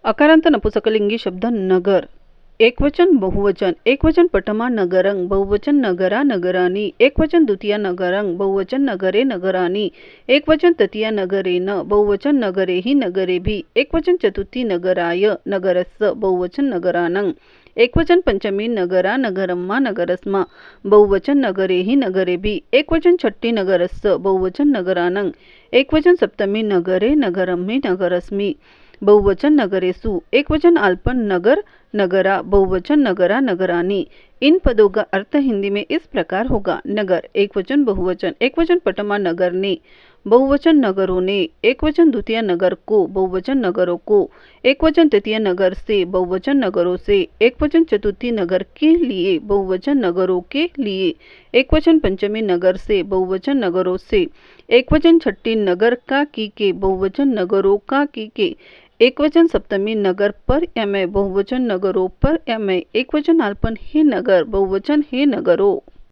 अकारांत नपुसकलिंगी शब्द नगर। एकवचन बहुवचन। एकवचन पटमा नगरं, बहुवचन नगरा नगरानी। एकवचन द्वितीया नगरं, बहुवचन नगरे नगरानी। एकवचन तृतीया नगरेन, बहुवचन नगरेहि नगरेभि। एकवचन चतुर्थी नगराय नगरस्य, बहुवचन नगरानं। एकवचन पंचमी नगरा नगरम्मा नगरस्मा, बहुवचन नगरेहि नगरेभि। एकवचन छठी नगरस्य, बहुवचन नगरानं। एकवचन सप्तमी नगरे नगरम्हि नगरस्मि, बहुवचन नगरेषु। एकवचन अल्पन नगर नगरा, बहुवचन नगरा नगरानी। इन पदों का अर्थ हिंदी में इस प्रकार होगा। नगर एकवचन बहुवचन। एकवचन पटमा नगर ने, बहुवचन नगरों ने। एकवचन द्वितीय नगर को, बहुवचन नगरों को। एकवचन तृतीय नगर से, बहुवचन नगरों से। एकवचन चतुर्थी नगर के लिए, बहुवचन नगरों के लिए। एकवचन पंचमी नगर से, बहुवचन नगरों से। एकवचन छठी नगर का की के, बहुवचन नगरों का की के। एकवचन सप्तमी नगर पर या में, बहुवचन नगरों पर या में। एकवचन अल्पन हे नगर, बहुवचन हे नगरों।